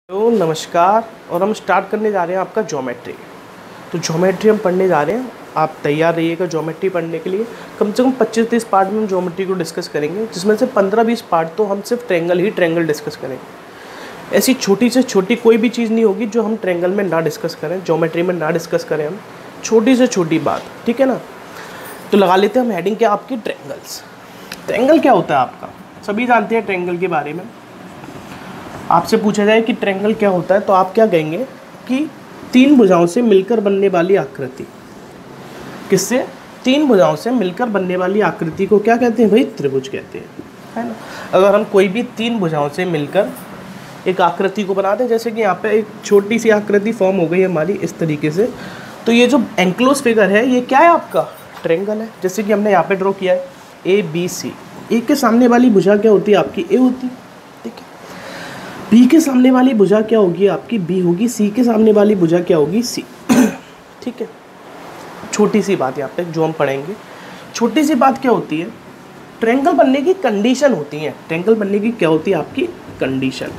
तो नमस्कार। और हम स्टार्ट करने जा रहे हैं आपका ज्योमेट्री। तो ज्योमेट्री हम पढ़ने जा रहे हैं, आप तैयार रहिएगा ज्योमेट्री पढ़ने के लिए। कम से कम 25-30 पार्ट में हम ज्योमेट्री को डिस्कस करेंगे, जिसमें से 15-20 पार्ट तो हम सिर्फ ट्रेंगल डिस्कस करेंगे। ऐसी छोटी से छोटी कोई भी चीज़ नहीं होगी जो हम ट्रेंगल में ना डिस्कस करें, ज्योमेट्री में ना डिस्कस करें हम, छोटी से छोटी बात, ठीक है ना। तो लगा लेते हैं हम हेडिंग क्या आपकी, ट्रेंगल्स। ट्रेंगल क्या होता है आपका, सभी जानते हैं ट्रेंगल के बारे में। आपसे पूछा जाए कि ट्रेंगल क्या होता है तो आप क्या कहेंगे कि तीन भुजाओं से मिलकर बनने वाली आकृति। किससे? तीन भुजाओं से मिलकर बनने वाली आकृति को क्या कहते हैं भाई? त्रिभुज कहते हैं, है ना। अगर हम कोई भी तीन भुजाओं से मिलकर एक आकृति को बनाते हैं, जैसे कि यहाँ पे एक छोटी सी आकृति फॉर्म हो गई हमारी इस तरीके से, तो ये जो एंक्लोज फिगर है ये क्या है आपका? ट्रेंगल है। जैसे कि हमने यहाँ पे ड्रॉ किया है ABC। ए के सामने वाली भुजा क्या होती है आपकी? ए होती है, ठीक है। बी के सामने वाली भुजा क्या होगी आपकी? बी होगी। सी के सामने वाली भुजा क्या होगी? सी, ठीक है। छोटी सी बात यहाँ पे जो हम पढ़ेंगे, छोटी सी बात क्या होती है? ट्रेंगल बनने की कंडीशन होती है। ट्रेंगल बनने की क्या होती है आपकी? कंडीशन।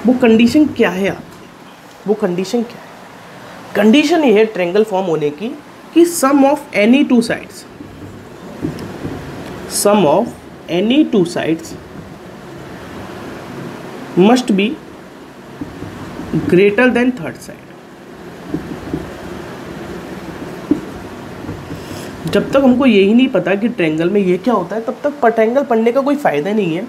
वो कंडीशन क्या है आपकी? वो कंडीशन क्या है? कंडीशन ये है ट्रेंगल फॉर्म होने की कि sum of any two sides, sum of any two sides must be greater than third side। जब तक हमको यही नहीं पता कि ट्रेंगल में ये क्या होता है, तब तक ट्रेंगल पढ़ने का कोई फ़ायदा नहीं है।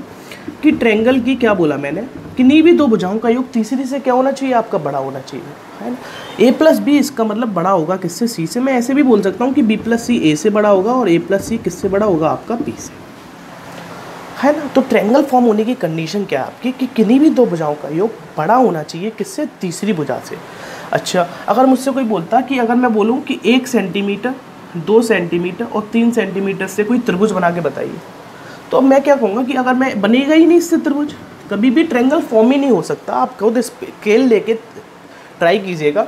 कि ट्रेंगल की क्या बोला मैंने, किन्हीं भी दो भुजाओं का योग तीसरी से क्या होना चाहिए आपका? बड़ा होना चाहिए, है ना। A+B इसका मतलब बड़ा होगा किससे? C से। मैं ऐसे भी बोल सकता हूँ कि B+C A से बड़ा होगा और A+C किससे बड़ा होगा आपका? B से, है ना। तो ट्रेंगल फॉर्म होने की कंडीशन क्या है आपकी? कि किन्हीं भी दो भुजाओं का योग बड़ा होना चाहिए किससे? तीसरी भुजा से। अच्छा, अगर मुझसे कोई बोलता कि अगर मैं बोलूँ कि 1 सेंटीमीटर, 2 सेंटीमीटर और 3 सेंटीमीटर से कोई त्रिभुज बना के बताइए, तो मैं क्या कहूँगा कि अगर मैं बनेगा ही नहीं इससे त्रिभुज, कभी भी ट्रेंगल फॉर्म ही नहीं हो सकता। आप खुद स्केल लेके ट्राई कीजिएगा।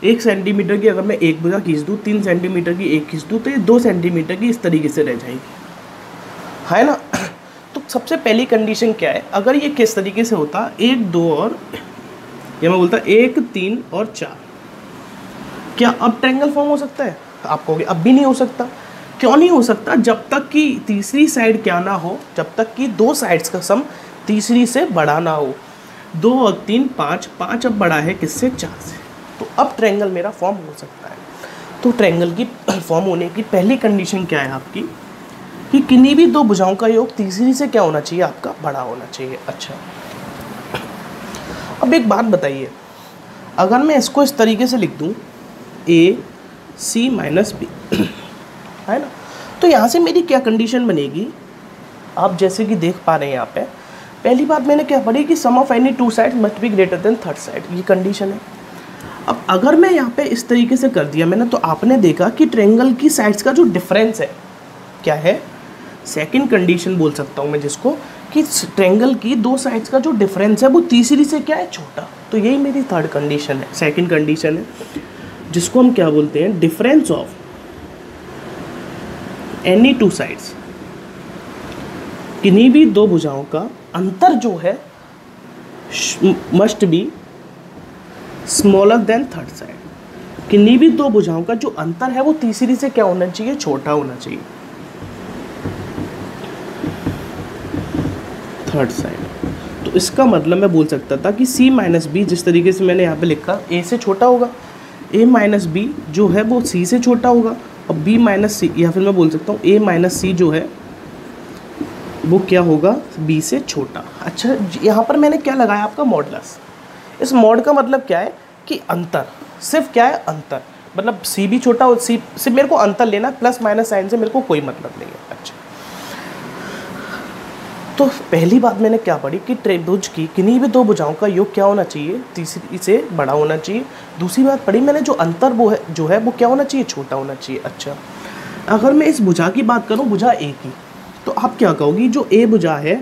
1 सेंटीमीटर की अगर मैं एक भुजा खींच दूँ, 3 सेंटीमीटर की एक खींच दूँ, तो ये 2 सेंटीमीटर की इस तरीके से रह जाएगी, है ना। तो सबसे पहली कंडीशन क्या है? अगर ये किस तरीके से होता 1, 2 और ये मैं बोलता 1, 3 और 4, क्या अब ट्रेंगल फॉर्म हो सकता है? आप कहोगे अब भी नहीं हो सकता। क्यों नहीं हो सकता? जब तक कि तीसरी साइड क्या ना हो, जब तक कि दो साइड्स का सम तीसरी से बड़ा ना हो। 2 और 3 5, 5 अब बड़ा है किससे? 4 से। तो अब ट्रेंगल मेरा फॉर्म हो सकता है। तो ट्रेंगल की फॉर्म होने की पहली कंडीशन क्या है आपकी? कि किन्हीं भी दो भुजाओं का योग तीसरी से क्या होना चाहिए आपका? बड़ा होना चाहिए। अच्छा, अब एक बात बताइए, अगर मैं इसको इस तरीके से लिख दूं AC - B, है ना, तो यहाँ से मेरी क्या कंडीशन बनेगी? आप जैसे कि देख पा रहे हैं यहाँ पे, पहली बात मैंने क्या पढ़ी कि sum of any two side must be greater than third side, ये कंडीशन है। अब अगर मैं यहाँ पे इस तरीके से कर दिया मैंने, तो आपने देखा कि ट्रेंगल की साइड्स का जो डिफरेंस है क्या है? सेकंड कंडीशन बोल सकता हूँ मैं जिसको, कि ट्रेंगल की दो साइड्स का जो डिफरेंस है वो तीसरी से क्या है? छोटा। तो यही मेरी थर्ड कंडीशन है, सेकंड कंडीशन है, जिसको हम क्या बोलते हैं? Difference of any two sides, किन्हीं भी दो भुजाओं का अंतर जो है must be smaller than third side. किन्हीं भी दो भुजाओं का जो अंतर है वो तीसरी से क्या होना चाहिए? छोटा होना चाहिए, थर्ड साइड। तो इसका मतलब मैं बोल सकता था कि C - B, जिस तरीके से मैंने यहाँ पे लिखा, A से छोटा होगा, A - B जो है वो C से छोटा होगा, और B - C, या फिर मैं बोल सकता हूँ A - C जो है वो क्या होगा? B से छोटा। अच्छा, यहाँ पर मैंने क्या लगाया आपका? मॉडुलस। इस मॉड का मतलब क्या है? कि अंतर, सिर्फ क्या है? अंतर, मतलब C भी छोटा और C सिर्फ मेरे को अंतर लेना, प्लस माइनस साइन से मेरे को कोई मतलब नहीं है। अच्छा, तो पहली बात मैंने क्या पढ़ी कि त्रिभुज की किन्हीं भी दो भुजाओं का योग क्या होना चाहिए? तीसरी से बड़ा होना चाहिए। दूसरी बात पढ़ी मैंने, जो अंतर वो है जो है वो क्या होना चाहिए? छोटा होना चाहिए। अच्छा, अगर मैं इस भुजा की बात करूं, भुजा A की, तो आप क्या कहोगी? जो A भुजा है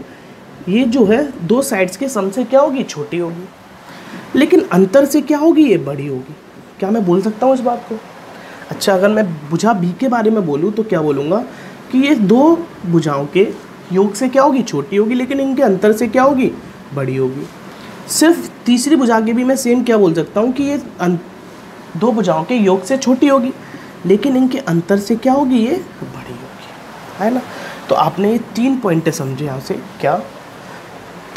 ये जो है दो साइड्स के सम से क्या होगी? छोटी होगी, लेकिन अंतर से क्या होगी? ये बड़ी होगी। क्या मैं बोल सकता हूँ इस बात को? अच्छा, अगर मैं भुजा B के बारे में बोलूँ तो क्या बोलूँगा? कि ये दो भुजाओं के योग से क्या होगी? छोटी होगी, लेकिन इनके अंतर से क्या होगी? बड़ी होगी। सिर्फ तीसरी भुजा के भी मैं सेम क्या बोल सकता हूँ कि ये दो भुजाओं के योग से छोटी होगी, लेकिन इनके अंतर से क्या होगी, ये बड़ी होगी, है ना। तो आपने ये 3 पॉइंट समझे यहाँ से, क्या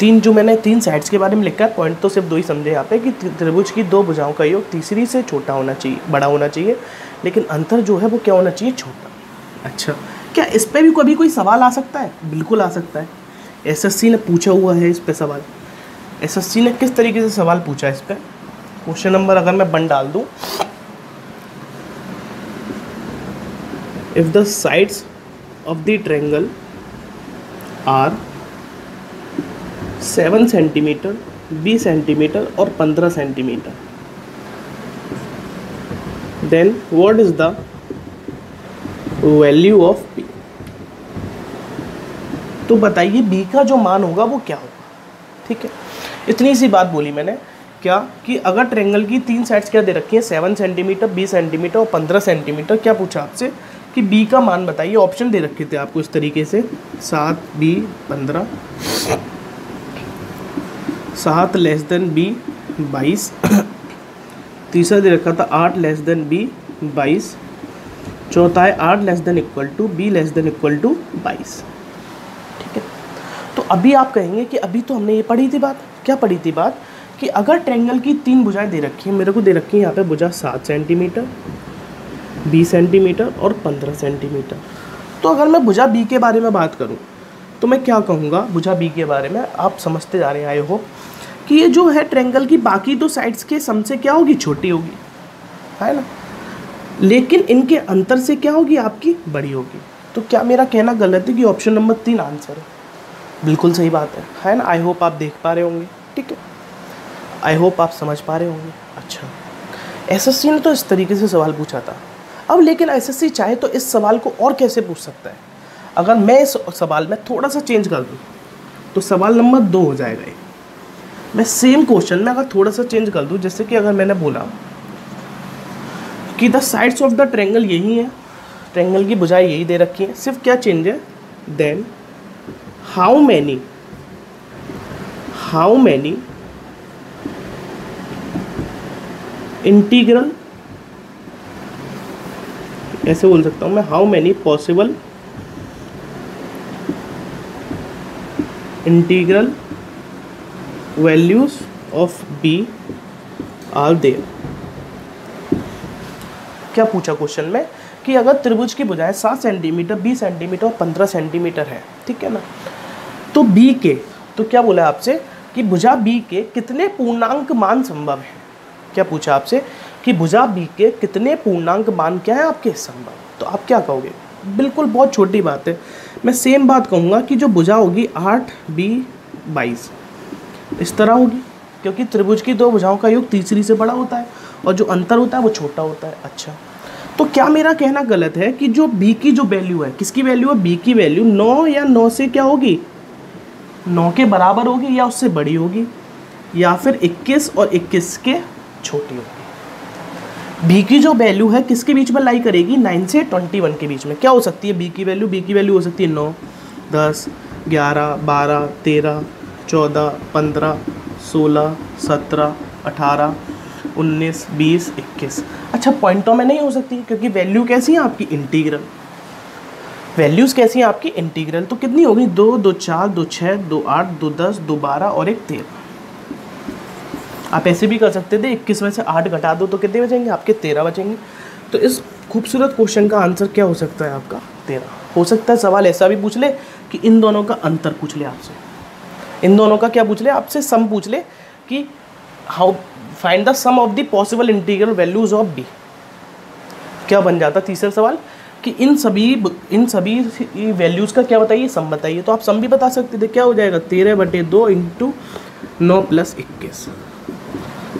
3 जो मैंने 3 साइड्स के बारे में लिखा है, पॉइंट तो सिर्फ 2 ही समझे यहाँ पे कि त्रिभुज की 2 भुजाओं का योग तीसरी से छोटा होना चाहिए, बड़ा होना चाहिए, लेकिन अंतर जो है वो क्या होना चाहिए, छोटा। अच्छा, क्या इस पर भी कभी कोई सवाल आ सकता है? बिल्कुल आ सकता है। एसएससी ने पूछा हुआ है इस पे सवाल। एसएससी ने किस तरीके से सवाल पूछा है इस पर? क्वेश्चन नंबर अगर मैं 1 डाल दूँ, if the sides of the triangle are 7 centimetre, 20 centimetre और 15 centimetre, then what is the value of B. तो बताइए बी का जो मान होगा वो क्या होगा। ठीक है, इतनी सी बात बोली मैंने, क्या कि अगर ट्रायंगल की 3 साइड्स क्या दे रखी है, 7 सेंटीमीटर, 20 सेंटीमीटर और 15 सेंटीमीटर, क्या पूछा आपसे कि बी का मान बताइए। ऑप्शन दे रखे थे आपको इस तरीके से 7 बी 15, 7 लेस देन बी 22, तीसरा दे रखा था 8 लेस देन बी 22, चौथा है 8 less than equal to B less than equal to 22। ठीक है, तो अभी आप कहेंगे कि अभी तो हमने ये पढ़ी थी बात, क्या पढ़ी थी बात, कि अगर ट्रायंगल की 3 भुजाएं दे रखी हैं, मेरे को दे रखी है यहाँ पे भुजा 7 सेंटीमीटर, 20 सेंटीमीटर और 15 सेंटीमीटर। तो अगर मैं भुजा बी के बारे में बात करूँ तो मैं क्या कहूँगा भुजा बी के बारे में, आप समझते जा रहे हैं आई होप, कि ये जो है ट्रायंगल की बाकी 2 साइड्स के सम से क्या होगी, छोटी होगी, है ना, लेकिन इनके अंतर से क्या होगी, आपकी बड़ी होगी। तो क्या मेरा कहना गलत है कि ऑप्शन नंबर 3 आंसर है? बिल्कुल सही बात है ना। आई होप आप देख पा रहे होंगे, ठीक है, आई होप आप समझ पा रहे होंगे। अच्छा, एसएससी ने तो इस तरीके से सवाल पूछा था। अब लेकिन एसएससी चाहे तो इस सवाल को और कैसे पूछ सकता है। अगर मैं इस सवाल में थोड़ा सा चेंज कर दूँ तो सवाल नंबर 2 हो जाएगा ये। मैं सेम क्वेश्चन में अगर थोड़ा सा चेंज कर दूँ, जैसे कि अगर मैंने बोला कि the sides of the triangle यही है, ट्रायंगल की भुजाएं यही दे रखी है, सिर्फ क्या चेंज है, देन हाउ मैनी इंटीग्रल, ऐसे बोल सकता हूँ मैं, how many possible integral values of B are there. क्या पूछा क्वेश्चन में कि अगर त्रिभुज की भुजाएं 7 सेंटीमीटर, 20 सेंटीमीटर और 15 सेंटीमीटर है, ठीक है ना, तो बी के, तो क्या बोला आपसे कि भुजा बी के कितने पूर्णांक मान संभव है। क्या पूछा आपसे कि भुजा बी के कितने पूर्णांक मान क्या है आपके संभव। तो आप क्या कहोगे, बिल्कुल बहुत छोटी बात है। मैं सेम बात कहूँगा कि जो भुजा होगी 8 बी 22 इस तरह होगी, क्योंकि त्रिभुज की 2 भुजाओं का योग तीसरी से बड़ा होता है और जो अंतर होता है वो छोटा होता है। अच्छा, तो क्या मेरा कहना गलत है कि जो बी की जो वैल्यू है, किसकी वैल्यू है, बी की वैल्यू 9 या 9 से क्या होगी, 9 के बराबर होगी या उससे बड़ी होगी, या फिर 21 और 21 के छोटी होगी। बी की जो वैल्यू है किसके बीच में लाई करेगी, 9 से 21 के बीच में। क्या हो सकती है बी की वैल्यू, बी की वैल्यू हो सकती है 9, 10, 11, 12, 13, 14, 15, 16, 17, 18, 19, 20, 21। अच्छा, पॉइंटों में नहीं हो सकती क्योंकि वैल्यू कैसी है आपकी, इंटीग्रल। वैल्यूज़ कैसी हैं आपकी, इंटीग्रल। तो कितनी होगी, 2, 2, 4, 2, 6, 2, 8, 2, 10, 2, 12 और 1, 13। आप ऐसे भी कर सकते थे, 21 में से 8 घटा दो तो कितने बचेंगे आपके, 13 बचेंगे। तो इस खूबसूरत क्वेश्चन का आंसर क्या हो सकता है आपका, 13 हो सकता है। सवाल ऐसा भी पूछ ले कि इन दोनों का अंतर पूछ ले आपसे, इन दोनों का क्या पूछ ले आपसे, सम पूछ ले कि how find the sum of the possible integral values of B. क्या बन जाता तीसरा सवाल कि इन सभी वैल्यूज़ का क्या बताइए, सम बताइए। तो आप सम भी बता सकते थे, क्या हो जाएगा 13/2 इंटू 9 + 21।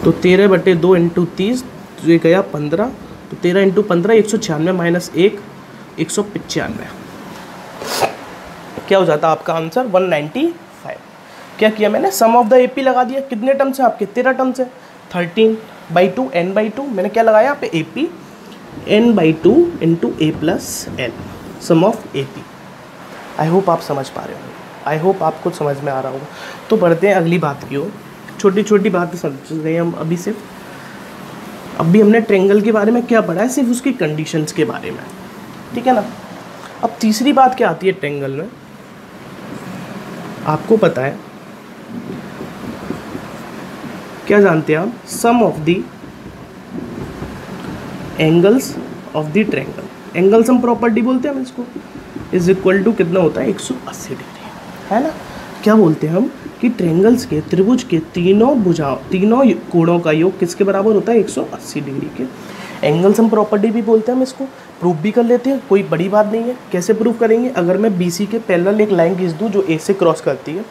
तो 13/2 इंटू 30, तो ये गया 15, तो 13 इंटू 15 196 माइनस 1 195। क्या हो जाता आपका आंसर 195। क्या किया मैंने, सम ऑफ द एपी लगा दिया। कितने टर्म्स है आपके, 13 टर्म्स है, 13/2 n/2 मैंने क्या लगाया यहाँ पे, AP n/2 into a + n, sum of AP. I hope आप समझ पा रहे होंगे, आई होप आपको समझ में आ रहा होगा। तो बढ़ते हैं अगली बात की ओर। छोटी छोटी बातें समझ रहे हैं हम अभी सिर्फ। अभी हमने ट्रायंगल के बारे में क्या पढ़ा है, सिर्फ उसकी कंडीशंस के बारे में, ठीक है ना। अब तीसरी बात क्या आती है ट्रायंगल में, आपको पता है क्या जानते हैं आप, sum of the angles of the triangle, angle sum property बोलते हैं हम इसको, इज इक्वल टू कितना होता है 180 डिग्री, है ना। क्या बोलते हैं हम कि ट्रायंगल्स के, त्रिभुज के तीनों कोणों का योग किसके बराबर होता है 180 डिग्री के। एंगल सम प्रॉपर्टी भी बोलते हैं हम इसको, प्रूफ भी कर लेते हैं, कोई बड़ी बात नहीं है। कैसे प्रूफ करेंगे, अगर मैं BC के पैरेलल एक लाइन खींच दूँ जो A से क्रॉस करती है,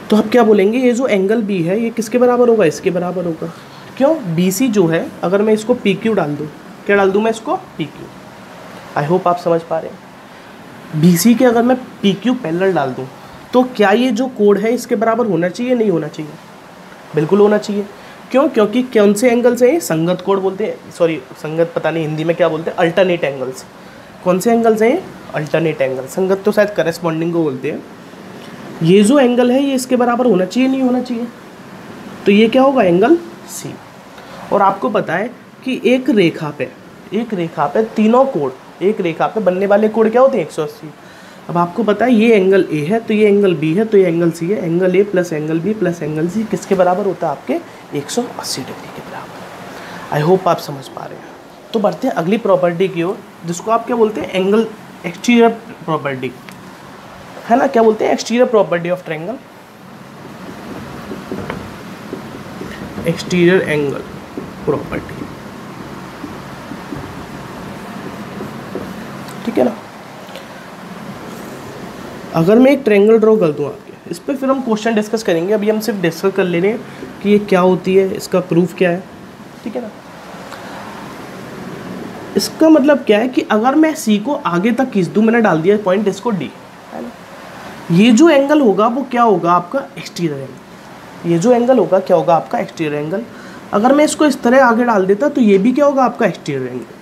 तो आप क्या बोलेंगे, ये जो एंगल B है ये किसके बराबर होगा, इसके बराबर होगा। क्यों, BC जो है, अगर मैं इसको PQ डाल दूँ, क्या डाल दूँ मैं इसको, PQ। आई होप आप समझ पा रहे हैं। BC के अगर मैं PQ पैरेलल डाल दूँ तो क्या ये जो कोड है इसके बराबर होना चाहिए, नहीं होना चाहिए, बिल्कुल होना चाहिए। क्यों, क्योंकि कौन से एंगल्स हैं, संगत कोड बोलते हैं, सॉरी संगत पता नहीं हिंदी में क्या बोलते हैं, अल्टरनेट एंगल्स। कौन से एंगल्स हैं, अल्टरनेट एंगल। संगत तो शायद करस्पॉन्डिंग को बोलते हैं। ये जो एंगल है ये इसके बराबर होना चाहिए, नहीं होना चाहिए, तो ये क्या होगा, एंगल C। और आपको पता है कि एक रेखा पे तीनों कोड, एक रेखा पे बनने वाले कोड क्या होते हैं 180। अब आपको पता है ये एंगल A है तो ये एंगल B है तो ये एंगल C है, angle A plus angle B plus angle C किसके बराबर होता है, आपके 180 डिग्री के बराबर। आई होप आप समझ पा रहे हैं। तो बढ़ते हैं अगली प्रॉपर्टी की ओर, जिसको आप क्या बोलते हैं, एंगल एक्सटीरियर प्रॉपर्टी, है ना। क्या बोलते हैं, exterior property of triangle, exterior angle property, ठीक है ना। अगर मैं एक ट्रायंगल ड्रॉ कर दूं आपके, इस पर फिर हम क्वेश्चन डिस्कस करेंगे, अभी हम सिर्फ डिस्कस कर ले रहे हैं कि ये क्या होती है, इसका प्रूफ क्या है, ठीक है ना। इसका मतलब क्या है कि अगर मैं C को आगे तक खींच दूं, मैंने डाल दिया पॉइंट इसको D, है ना। ये जो एंगल होगा वो क्या होगा, आपका एक्सटीरियर एंगल। ये जो एंगल होगा क्या होगा, आपका एक्सटीरियर एंगल। अगर मैं इसको इस तरह आगे डाल देता तो ये भी क्या होगा, आपका एक्सटीरियर एंगल।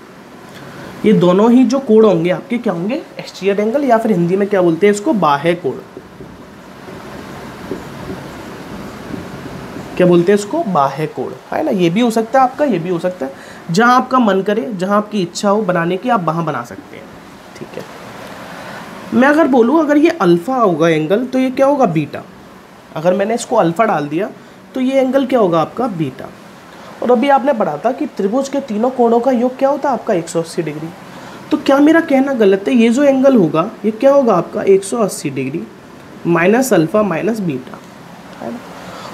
ये दोनों ही जो कोण होंगे आपके क्या होंगे, एक्सटीरियर एंगल, या फिर हिंदी में क्या बोलते हैं इसको, बाह्य कोण। क्या बोलते हैं इसको, बाह्य कोण, है ना। ये भी हो सकता है आपका, ये भी हो सकता है, जहां आपका मन करे, जहां आपकी इच्छा हो बनाने की, आप वहां बना सकते हैं, ठीक है। मैं अगर बोलूँ, अगर ये अल्फा होगा एंगल तो ये क्या होगा, बीटा। अगर मैंने इसको अल्फा डाल दिया तो ये एंगल क्या होगा, आपका बीटा। और अभी आपने पढ़ा था कि त्रिभुज के तीनों कोणों का योग क्या होता है, आपका 180 डिग्री। तो क्या मेरा कहना गलत है, ये जो एंगल होगा ये क्या होगा, आपका 180 degree minus alpha minus beta, है ना।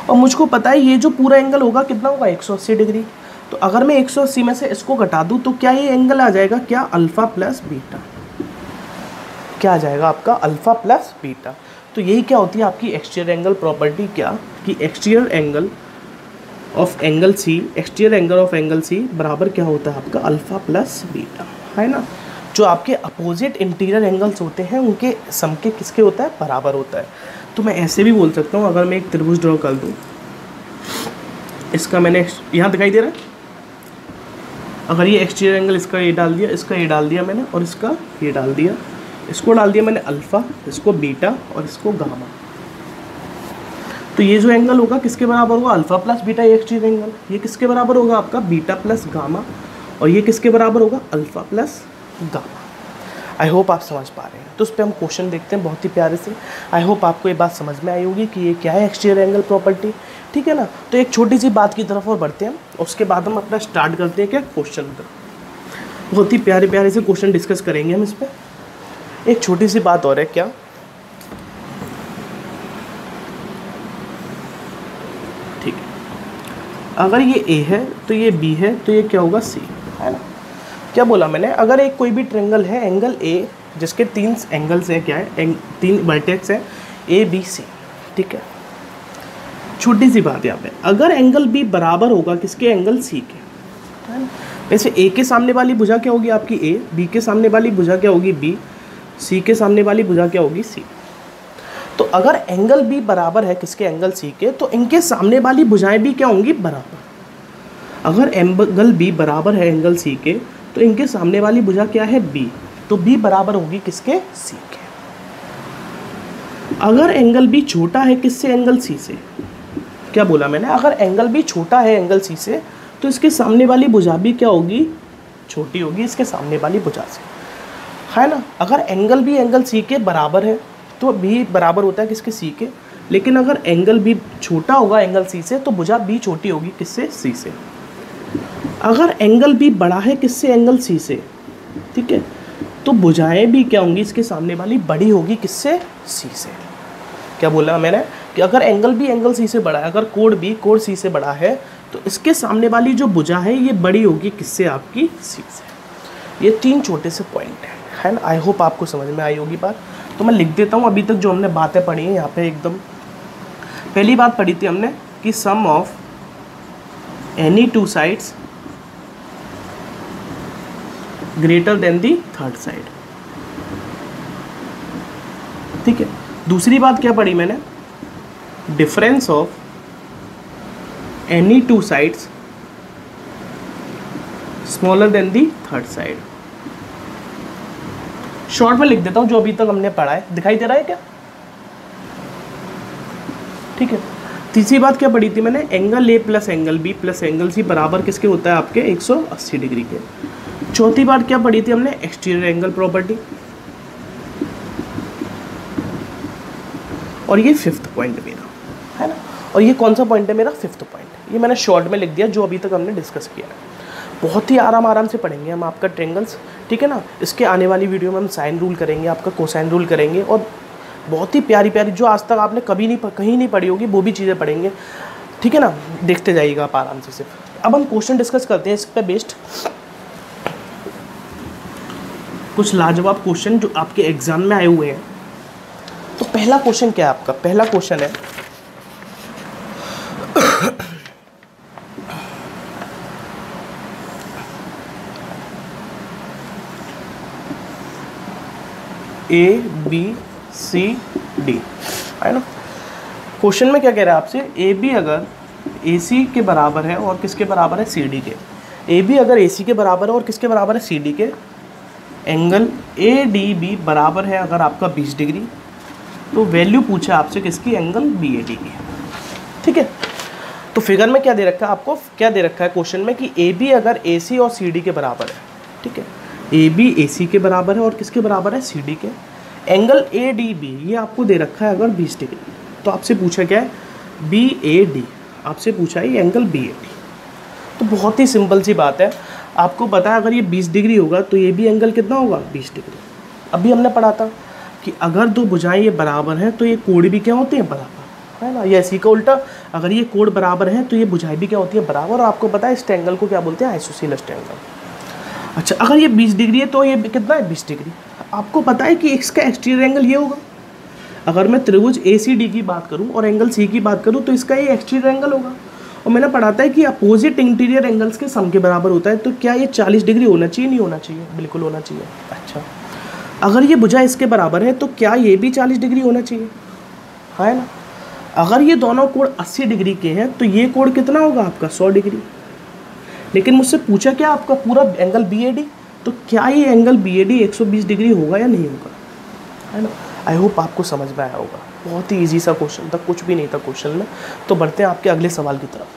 और मुझको पता है ये जो पूरा एंगल होगा कितना होगा, 180 डिग्री। तो अगर मैं 180 में से इसको घटा दूँ तो क्या ये एंगल आ जाएगा, क्या, अल्फा प्लस बीटा। क्या आ जाएगा आपका, अल्फा प्लस बीटा। तो यही क्या होती है आपकी एक्सटीरियर एंगल प्रॉपर्टी, क्या कि exterior angle of angle C, exterior angle of angle C बराबर क्या होता है, आपका अल्फा प्लस बीटा, है ना। जो आपके अपोजिट इंटीरियर एंगल्स होते हैं उनके सम के किसके होता है, बराबर होता है। तो मैं ऐसे भी बोल सकता हूँ, अगर मैं एक त्रिभुज ड्रॉ कर दूँ, इसका मैंने यहाँ दिखाई दे रहा है, अगर ये एक्सटीरियर एंगल इसका ये डाल दिया, इसका ये डाल दिया मैंने, और इसका ये डाल दिया, इसको डाल दिया मैंने अल्फ़ा, इसको बीटा और इसको गामा। तो ये जो एंगल होगा किसके बराबर होगा, अल्फ़ा प्लस बीटा, ये एक्सटीरियर एंगल। ये किसके बराबर होगा, आपका बीटा प्लस गामा। और ये किसके बराबर होगा, अल्फ़ा प्लस गामा। आई होप आप समझ पा रहे हैं। तो उस पर हम क्वेश्चन देखते हैं बहुत ही प्यारे से। आई होप आपको ये बात समझ में आई होगी कि ये क्या है एक्सटीरियर एंगल प्रॉपर्टी, ठीक है ना। तो एक छोटी सी बात की तरफ और बढ़ते हैं, उसके बाद हम अपना स्टार्ट करते हैं क्या, क्वेश्चन पर। बहुत ही प्यारे प्यारे से क्वेश्चन डिस्कस करेंगे हम इस पर। एक छोटी सी बात और है, क्या, ठीक है, अगर ये A है तो ये B है तो ये क्या होगा, C, है ना। क्या बोला मैंने, अगर एक कोई भी ट्रायंगल है, एंगल A जिसके 3 एंगल्स हैं, क्या है, 3 वर्टेक्स हैं A B C, ठीक है। छोटी सी बात यहाँ पे, अगर एंगल B बराबर होगा किसके, एंगल C के, है ना। वैसे A के सामने वाली भुजा क्या होगी आपकी A, B के सामने वाली भुजा क्या होगी B, C के सामने वाली भुजा क्या होगी C। तो अगर एंगल B बराबर है किसके, एंगल C के, तो इनके सामने वाली भुजाएं भी क्या होंगी, बराबर। अगर एंगल B बराबर है एंगल C के तो इनके सामने वाली भुजा क्या है, B, तो B बराबर होगी किसके, C के। अगर एंगल B छोटा है किससे, एंगल C से, क्या बोला मैंने, अगर एंगल बी छोटा है एंगल सी से तो इसके सामने वाली भुजा भी क्या होगी, छोटी होगी इसके सामने वाली भुजा से, है ना। अगर एंगल बी एंगल सी के बराबर है तो बी बराबर होता है किसके, सी के। लेकिन अगर एंगल बी छोटा होगा एंगल सी से तो भुजा बी छोटी होगी किससे, सी से। अगर एंगल बी बड़ा है किससे, एंगल सी से, ठीक है, तो भुजाएं भी क्या होंगी इसके सामने वाली बड़ी होगी किससे, सी से। क्या बोला मैंने कि अगर एंगल बी एंगल सी से बड़ा है, अगर कोण बी कोण सी से बड़ा है तो इसके सामने वाली जो भुजा है ये बड़ी होगी किससे, आपकी सी से। ये 3 छोटे से पॉइंट है ना। आई होप आपको समझ में आई होगी बात। तो मैं लिख देता हूँ अभी तक जो हमने बातें पढ़ी हैं यहाँ पे एकदम। पहली बात पढ़ी थी हमने कि sum of any 2 sides greater than the third side, ठीक है। दूसरी बात क्या पढ़ी मैंने, difference of any 2 sides smaller than the third side. Short में लिख देता हूं जो अभी तक हमने पढ़ा है, दिखाई दे रहा है क्या, ठीक है। तीसरी बात क्या पढ़ी थी मैंने, angle A plus angle B plus angle C बराबर किसके होता है, आपके 180 डिग्री के। चौथी बात क्या पढ़ी थी हमने, एक्सटीरियर एंगल प्रॉपर्टी। और ये 5th पॉइंट मेरा है ना। और ये कौन सा पॉइंट है मेरा, 5th पॉइंट। ये मैंने शॉर्ट में लिख दिया जो अभी तक हमने डिस्कस किया है। बहुत ही आराम से पढ़ेंगे हम आपका ट्रेंगल्स, ठीक है ना। इसके आने वाली वीडियो में हम साइन रूल करेंगे, आपका कोसाइन रूल करेंगे, और बहुत ही प्यारी प्यारी जो आज तक आपने कहीं नहीं पढ़ी होगी वो भी चीज़ें पढ़ेंगे, ठीक है ना। देखते जाइएगा आप आराम से। सिर्फ अब हम क्वेश्चन डिस्कस करते हैं इस पर बेस्ड कुछ लाजवाब क्वेश्चन जो आपके एग्जाम में आए हुए हैं। तो पहला क्वेश्चन क्या है आपका, पहला क्वेश्चन है ABCD, है ना। क्वेश्चन में क्या कह रहा है आपसे, AB अगर AC के बराबर है और किसके बराबर है, CD के। AB अगर AC के बराबर है और किसके बराबर है, CD के। एंगल ADB बराबर है अगर आपका 20 डिग्री, तो वैल्यू पूछा आपसे किसकी, एंगल BAD की, ठीक है। तो फिगर में क्या दे रखा है आपको, क्या दे रखा है क्वेश्चन में कि AB अगर AC और CD के बराबर है, ठीक है। AB AC के बराबर है और किसके बराबर है, CD के। एंगल ADB ये आपको दे रखा है अगर 20 डिग्री, तो आपसे पूछा क्या है, BAD, आपसे पूछा है एंगल BAD। तो बहुत ही सिंपल सी बात है, आपको पता है अगर ये 20 डिग्री होगा तो ये भी एंगल कितना होगा, 20 डिग्री। अभी हमने पढ़ा था कि अगर 2 भुजाएं ये बराबर हैं तो ये कोण भी क्या होते हैं, बराबर, है ना। ये इसी का उल्टा, अगर ये कोण बराबर हैं तो ये भुजाएं भी क्या होती है, बराबर। और आपको पता है इस ट्रायंगल को क्या बोलते हैं, आइसोसेलेस ट्रायंगल। अच्छा, अगर ये 20 डिग्री है तो ये कितना है, 20 डिग्री। आपको पता है कि इसका एक्सटीरियर एंगल ये होगा। अगर मैं त्रिभुज ACD की बात करूं और एंगल C की बात करूं तो इसका ये एक्सटीरियर एंगल होगा। और मैंने पढ़ा था कि अपोजिट इंटीरियर एंगल्स के सम के बराबर होता है। तो क्या ये 40 डिग्री होना चाहिए, नहीं होना चाहिए, बिल्कुल होना चाहिए। अच्छा, अगर ये भुजा इसके बराबर है तो क्या ये भी 40 डिग्री होना चाहिए, है ना। अगर ये दोनों कोण 80 डिग्री के हैं तो ये कोण कितना होगा आपका, 100 डिग्री। लेकिन मुझसे पूछा क्या आपका पूरा एंगल BAD, तो क्या ये एंगल BAD 120 डिग्री होगा या नहीं होगा, है ना। आई होप आपको समझ में आया होगा। बहुत ही इजी सा क्वेश्चन था, कुछ भी नहीं था क्वेश्चन में। तो बढ़ते हैं आपके अगले सवाल की तरफ।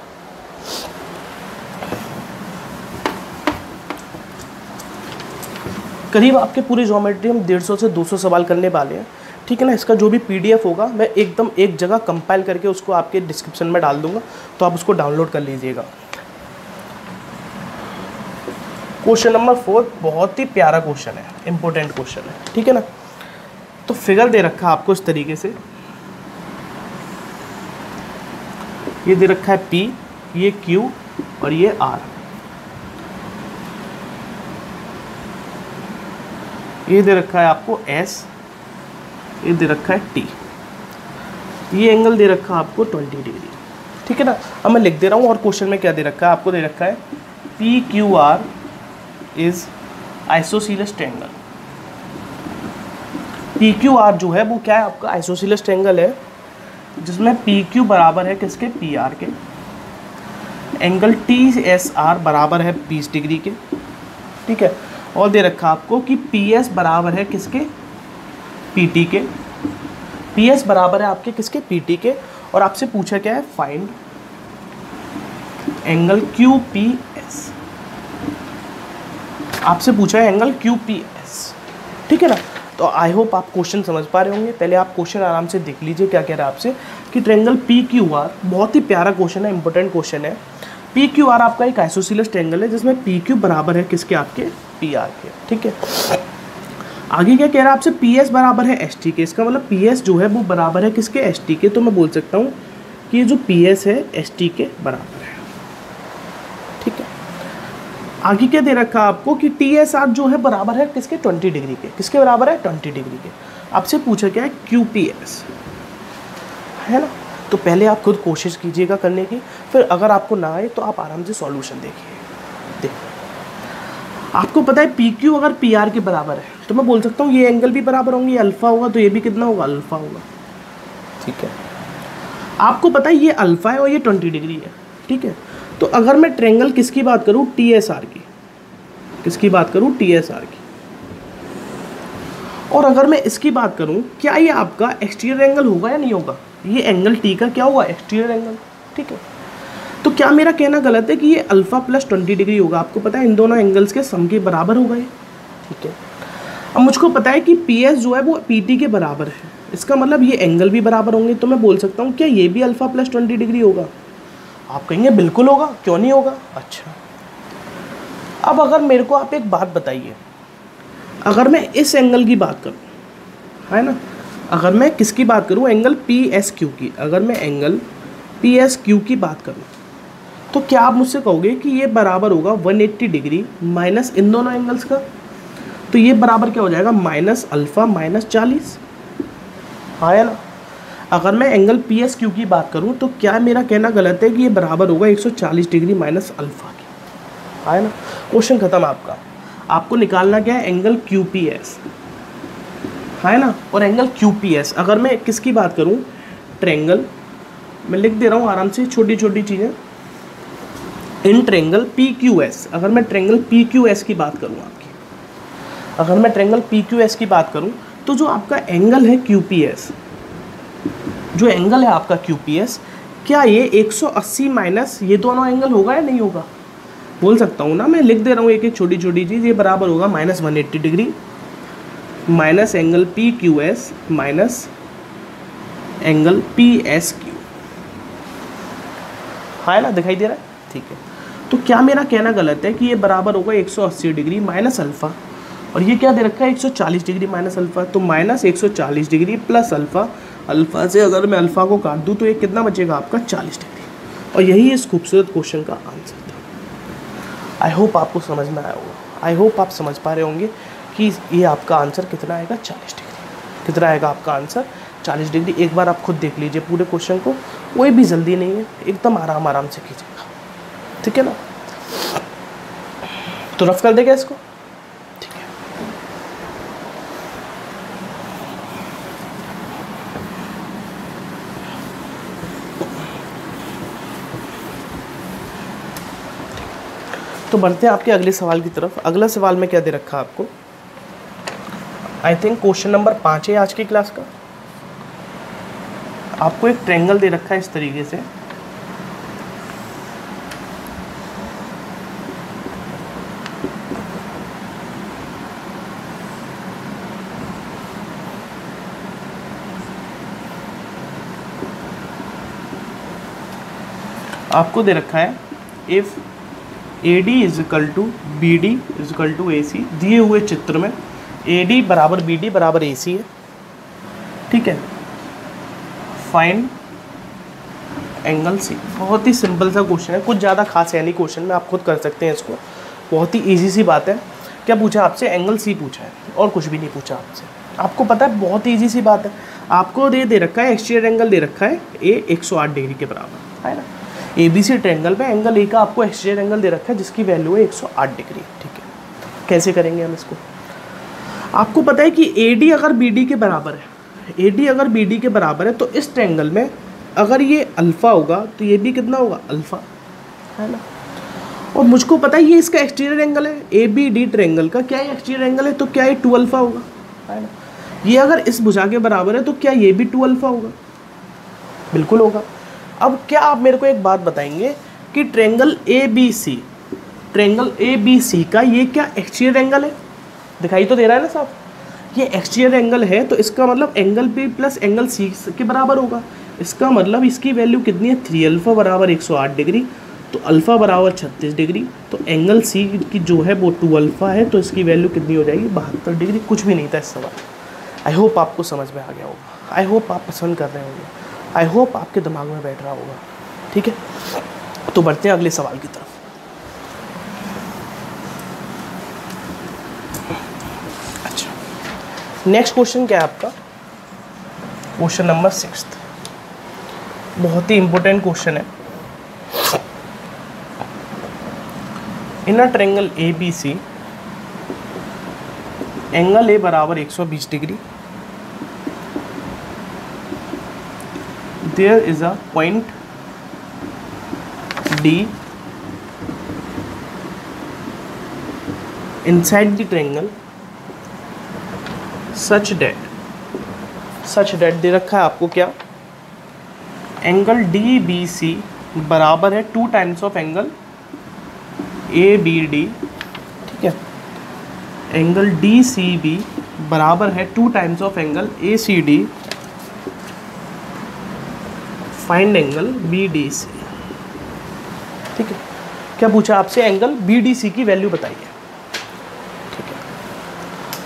करीब आपके पूरे ज्योमेट्री हम 150 से 200 सवाल करने वाले हैं, ठीक है ना। इसका जो भी PDF होगा मैं एकदम एक जगह कंपाइल करके उसको आपके डिस्क्रिप्शन में डाल दूंगा, तो आप उसको डाउनलोड कर लीजिएगा। क्वेश्चन नंबर 4 बहुत ही प्यारा क्वेश्चन है, इंपॉर्टेंट क्वेश्चन है, ठीक है ना। तो फिगर दे रखा है आपको इस तरीके से, ये दे रखा है P, ये Q और ये R। ये दे रखा है आपको S, ये दे रखा है T। ये एंगल दे रखा है आपको 20 डिग्री, ठीक है ना। अब मैं लिख दे रहा हूँ और क्वेश्चन में क्या दे रखा है आपको, दे रखा है PQR is isosceles triangle. PQR जो है वो क्या है आपका, आइसोसेलेस ट्रायंगल है, जिसमें PQ बराबर है किसके, PR के। एंगल TSR बराबर है 20 डिग्री के, ठीक है। और दे रखा आपको कि PS बराबर है किसके, PT के। PS बराबर है आपके किसके, PT के। और आपसे पूछा क्या है, फाइंड एंगल QPS, आपसे पूछा है एंगल QPS, ठीक है ना। तो आई होप आप क्वेश्चन समझ पा रहे होंगे। पहले आप क्वेश्चन आराम से देख लीजिए क्या कह रहा है आपसे कि ट्रायंगल PQR, बहुत ही प्यारा क्वेश्चन है, इंपॉर्टेंट क्वेश्चन है। PQR आपका एक आइसोसेलेस ट्रायंगल है जिसमें PQ बराबर है किसके, आपके PR के, ठीक है। आगे क्या कह रहा है आपसे, PS बराबर है ST के, इसका मतलब PS जो है वो बराबर है किसके, ST के। तो मैं बोल सकता हूँ कि ये जो PS है ST के बराबर है, ठीक है। आगे क्या दे रखा है आपको कि TSR जो है बराबर है किसके, 20 डिग्री के, किसके बराबर है, 20 डिग्री के। आपसे पूछा क्या है, QPS, है ना। तो पहले आप खुद कोशिश कीजिएगा करने की, फिर अगर आपको ना आए तो आप आराम से सॉल्यूशन देखिए। आपको पता है PQ अगर PR के बराबर है तो मैं बोल सकता हूँ ये एंगल भी बराबर होंगे, ये अल्फ़ा होगा तो ये भी कितना होगा, अल्फ़ा होगा, ठीक है। आपको पता है ये अल्फ़ा है और ये 20 डिग्री है, ठीक है। तो अगर मैं ट्रायंगल किसकी बात करूँ, TSR की, किसकी बात करूँ, TSR की, और अगर मैं इसकी बात करूँ, क्या ये आपका एक्सटीरियर एंगल होगा या नहीं होगा, ये एंगल T का क्या हुआ, एक्सटीरियर एंगल, ठीक है। तो क्या मेरा कहना गलत है कि ये अल्फ़ा प्लस 20 डिग्री होगा, आपको पता है इन दोनों एंगल्स के सम के बराबर होगा ये, ठीक है। अब मुझको पता है कि PS जो है वो PT के बराबर है, इसका मतलब ये एंगल भी बराबर होंगे, तो मैं बोल सकता हूँ क्या ये भी अल्फ़ा प्लस 20 डिग्री होगा। आप कहेंगे बिल्कुल होगा, क्यों नहीं होगा। अच्छा, अब अगर मेरे को आप एक बात बताइए, अगर मैं इस एंगल की बात करूँ, है ना, अगर मैं किसकी बात करूँ, एंगल PSQ की, अगर मैं एंगल PSQ की बात करूँ तो क्या आप मुझसे कहोगे कि ये बराबर होगा 180 डिग्री माइनस इन दोनों एंगल्स का, तो ये बराबर क्या हो जाएगा, माइनस अल्फ़ा माइनस 40, हाँ है ना। अगर मैं एंगल PSQ की बात करूँ तो क्या मेरा कहना गलत है कि ये बराबर होगा 140 डिग्री माइनस अल्फ़ा की, हाँ है ना। क्वेश्चन खत्म आपका। आपको निकालना क्या है, एंगल QPS, है ना, और एंगल QPS अगर मैं किसकी बात करूँ, ट्रायंगल, मैं लिख दे रहा हूँ आराम से छोटी छोटी चीज़ें, इन ट्रायंगल PQS, अगर मैं ट्रायंगल PQS की बात करूँ आपकी, अगर मैं ट्रायंगल PQS की बात करूँ तो जो आपका एंगल है QPS, जो एंगल है आपका QPS, क्या ये 180 माइनस ये दोनों एंगल होगा या नहीं होगा, बोल सकता हूँ ना, मैं लिख दे रहा हूँ एक एक छोटी छोटी चीज़। ये बराबर होगा minus 180 degree minus angle PQS minus angle PSQ, हाँ है ना, दिखाई दे रहा है, ठीक है। तो क्या मेरा कहना गलत है कि ये बराबर होगा 180 डिग्री माइनस अल्फ़ा, और ये क्या दे रखा है 140 डिग्री माइनस अल्फ़ा, तो minus 140 degree plus alpha, alpha से अगर मैं अल्फ़ा को काट दूँ तो ये कितना बचेगा आपका 40 डिग्री, और यही इस खूबसूरत क्वेश्चन का आंसर था। आई होप आपको समझ में आया होगा, आई होप आप समझ पा रहे होंगे कि ये आपका आंसर कितना आएगा, 40 डिग्री, कितना आएगा आपका आंसर 40 डिग्री। एक बार आप खुद देख लीजिए पूरे क्वेश्चन को, कोई भी जल्दी नहीं है, एकदम आराम आराम से कीजिएगा, ठीक है ना। तो रफ कर देगा इसको, ठीक है। तो बढ़ते हैं आपके अगले सवाल की तरफ। अगला सवाल में क्या दे रखा है आपको, आई थिंक क्वेश्चन नंबर 5 है आज की क्लास का। आपको एक ट्रायंगल दे रखा है इस तरीके से, आपको दे रखा है if AD equal to BD equal to AC, दिए हुए चित्र में AD बराबर BD बराबर AC है, ठीक है। फाइंड एंगल C, बहुत ही सिंपल सा क्वेश्चन है, कुछ ज़्यादा खास है नहीं क्वेश्चन में, आप खुद कर सकते हैं इसको, बहुत ही इजी सी बात है। क्या पूछा आपसे, एंगल C पूछा है और कुछ भी नहीं पूछा आपसे, आपको पता है बहुत ही ईजी सी बात है। आपको दे रखा है एक्सटीरियर एंगल दे रखा है A 108 डिग्री के बराबर, है ना। ABC ट्रायंगल में एंगल A का आपको एक्सटीरियर एंगल दे रखा है जिसकी वैल्यू है 108 डिग्री, ठीक है। कैसे करेंगे हम इसको, आपको पता है कि AD अगर BD के बराबर है, AD अगर BD के बराबर है तो इस ट्रायंगल में अगर ये अल्फ़ा होगा तो ये भी कितना होगा, अल्फ़ा, है ना। और मुझको पता है ये इसका एक्सटीरियर एंगल है, ABD ट्रायंगल का क्या ये एक्सटीरियर एंगल है, तो क्या ये 2 अल्फ़ा होगा, है ना। ये अगर इस भुजा के बराबर है तो क्या ये भी 2 अल्फ़ा होगा, बिल्कुल होगा। अब क्या आप मेरे को एक बात बताएंगे कि ट्रेंगल ए बी सी का ये क्या एक्सटीरियर एंगल है, दिखाई तो दे रहा है ना साहब, ये एक्सटीरियर एंगल है, तो इसका मतलब angle B plus angle C के बराबर होगा। इसका मतलब इसकी वैल्यू कितनी है, 3 अल्फ़ा बराबर 108 डिग्री, तो अल्फ़ा बराबर 36 डिग्री, तो एंगल सी की जो है वो 2 अल्फ़ा है, तो इसकी वैल्यू कितनी हो जाएगी, 72 डिग्री। कुछ भी नहीं था इस सवाल। आई होप आपको समझ में आ गया होगा, आई होप आप पसंद कर रहे होंगे, आई होप आपके दिमाग में बैठ रहा होगा। ठीक है, तो बढ़ते हैं अगले सवाल की तरफ। अच्छा, नेक्स्ट क्वेश्चन क्या है आपका, क्वेश्चन नंबर 6, बहुत ही इंपॉर्टेंट क्वेश्चन है। In a triangle A B C, angle A बराबर 120 degree, there is a point D inside the triangle such that दे रखा है आपको क्या, एंगल डी बी सी बराबर है 2 times of angle A B D. ठीक है, एंगल डी सी बी बराबर है 2 times of angle A C D, find angle B D C. ठीक है, क्या पूछा आपसे, एंगल बी डी सी की वैल्यू बताइए।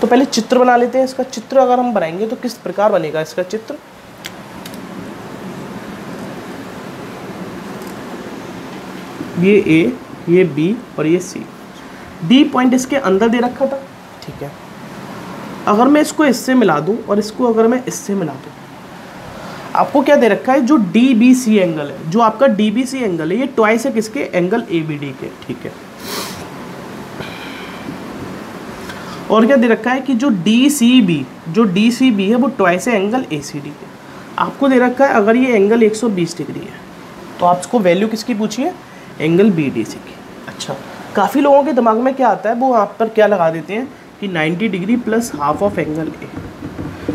तो पहले चित्र बना लेते हैं इसका। चित्र अगर हम बनाएंगे तो किस प्रकार बनेगा इसका चित्र, ये ए, ये बी और ये सी। डी पॉइंट इसके अंदर दे रखा था। ठीक है, अगर मैं इसको इससे मिला दूं और इसको अगर मैं इससे मिला दूं, आपको क्या दे रखा है, जो डी बी सी एंगल है, जो आपका डी बी सी एंगल है, ये ट्वाइस है किसके, एंगल ए बी डी के। ठीक है, और क्या दे रखा है कि जो डी सी बी है वो ट्वाइस है एंगल ए सी डी के। आपको दे रखा है अगर ये एंगल 120 डिग्री है, तो आपको वैल्यू किसकी पूछी है, एंगल बी डी सी की। अच्छा, काफ़ी लोगों के दिमाग में क्या आता है, वो आप पर क्या लगा देते हैं कि 90 degree plus half of angle ए,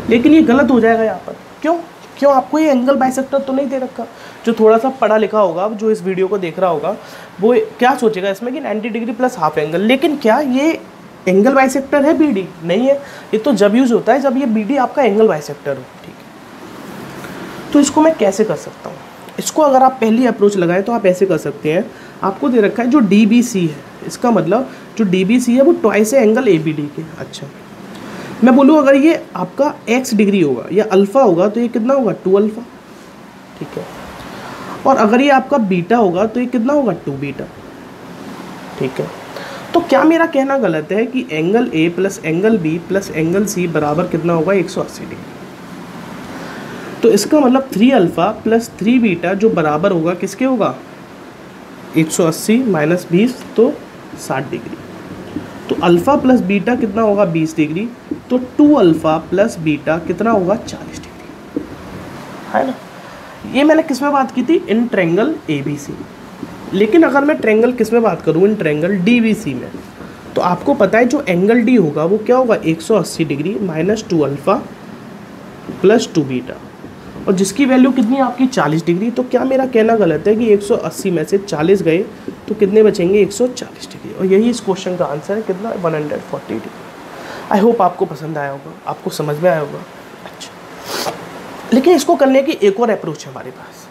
लेकिन ये गलत हो जाएगा यहाँ पर। क्यों आपको ये एंगल बाइसेक्टर तो नहीं दे रखा। जो थोड़ा सा पढ़ा लिखा होगा, जो इस वीडियो को देख रहा होगा, वो क्या सोचेगा इसमें कि 90 डिग्री प्लस हाफ एंगल, लेकिन क्या ये एंगल बाइसेक्टर है बीडी, नहीं है। ये तो जब यूज़ होता है जब ये बीडी आपका एंगल बाइसेक्टर हो। ठीक है, तो इसको मैं कैसे कर सकता हूँ, इसको अगर आप पहली अप्रोच लगाएं तो आप ऐसे कर सकते हैं। आपको दे रखा है जो डी बी सी है, इसका मतलब जो डी बी सी है वो ट्वाइस है एंगल ए बी डी के। अच्छा, मैं बोलूँ अगर ये आपका एक्स डिग्री होगा या अल्फ़ा होगा तो ये कितना होगा, 2 अल्फ़ा। ठीक है, और अगर ये आपका बीटा होगा तो ये कितना होगा, 2 बीटा। ठीक है, तो क्या मेरा कहना गलत है कि angle A plus angle B plus angle C बराबर कितना होगा, 180 डिग्री। तो इसका मतलब 3 अल्फ़ा प्लस 3 बीटा जो बराबर होगा किसके होगा, 180 माइनस 20 तो 60 डिग्री। तो अल्फ़ा प्लस बीटा कितना होगा, 20 डिग्री। तो 2 अल्फ़ा प्लस बीटा कितना होगा, 40 डिग्री, है ना। ये मैंने किस में बात की थी, इन ट्रायंगल ए बी सी। लेकिन अगर मैं ट्रायंगल किस में बात करूँ, in triangle D B C में, तो आपको पता है जो एंगल डी होगा वो क्या होगा, 180 degree minus 2 alpha plus 2 beta, और जिसकी वैल्यू कितनी है आपकी, 40 डिग्री। तो क्या मेरा कहना गलत है कि 180 में से 40 गए तो कितने बचेंगे, 140 डिग्री। और यही इस क्वेश्चन का आंसर है, कितना, 140 डिग्री। आई होप आपको पसंद आया होगा, आपको समझ में आया होगा। अच्छा, लेकिन इसको करने की एक और अप्रोच है हमारे पास।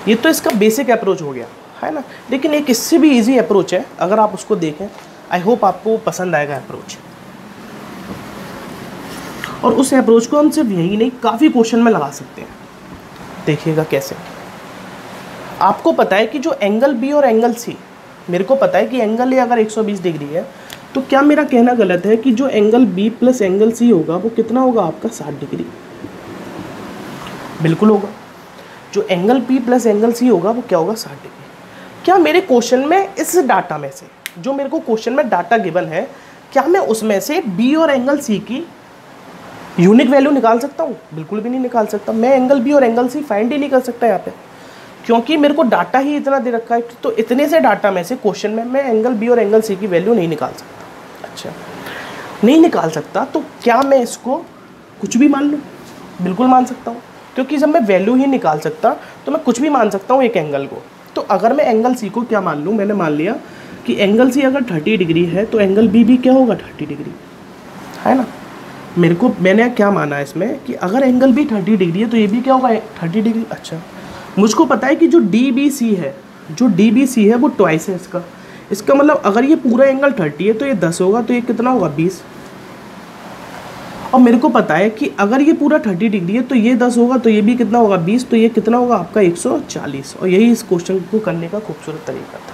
ये तो इसका बेसिक अप्रोच हो गया, है ना, लेकिन एक इससे भी इजी अप्रोच है, अगर आप उसको देखें आई होप आपको पसंद आएगा अप्रोच। और उस अप्रोच को हम सिर्फ यही नहीं, काफ़ी क्वेश्चन में लगा सकते हैं। देखिएगा कैसे। आपको पता है कि जो एंगल बी और एंगल सी, मेरे को पता है कि एंगल ए अगर 120 डिग्री है, तो क्या मेरा कहना गलत है कि जो angle B plus angle C होगा वो कितना होगा आपका, 60 डिग्री। बिल्कुल होगा। जो angle B plus angle C होगा वो क्या होगा, 60 डिग्री। क्या मेरे क्वेश्चन में इस डाटा में से, जो मेरे को क्वेश्चन में डाटा गिवन है, क्या मैं उसमें से बी और एंगल सी की यूनिक वैल्यू निकाल सकता हूँ? बिल्कुल भी नहीं निकाल सकता। मैं एंगल बी और एंगल सी फाइंड ही नहीं कर सकता यहाँ पे, क्योंकि मेरे को डाटा ही इतना दे रखा है। तो इतने से डाटा में से क्वेश्चन में मैं एंगल बी और एंगल सी की वैल्यू नहीं निकाल सकता। अच्छा, नहीं निकाल सकता, तो क्या मैं इसको कुछ भी मान लूँ? बिल्कुल मान सकता हूँ, क्योंकि जब मैं वैल्यू ही निकाल सकता तो मैं कुछ भी मान सकता हूँ एक एंगल को। तो अगर मैं एंगल सी को क्या मान लूँ, मैंने मान लिया कि एंगल सी अगर 30 डिग्री है तो एंगल बी भी क्या होगा 30 डिग्री, है ना। मैंने क्या माना है इसमें कि अगर एंगल बी 30 डिग्री है तो ये भी क्या होगा 30 डिग्री। अच्छा, मुझको पता है कि जो डी बी सी है वो ट्वाइस है इसका मतलब अगर ये पूरा एंगल 30 है तो ये 10 होगा, तो ये कितना होगा 20। और मेरे को पता है कि अगर ये पूरा 30 डिग्री है तो ये 10 होगा, तो ये भी कितना होगा 20, तो ये कितना होगा आपका 140। और यही इस क्वेश्चन को करने का खूबसूरत तरीका था।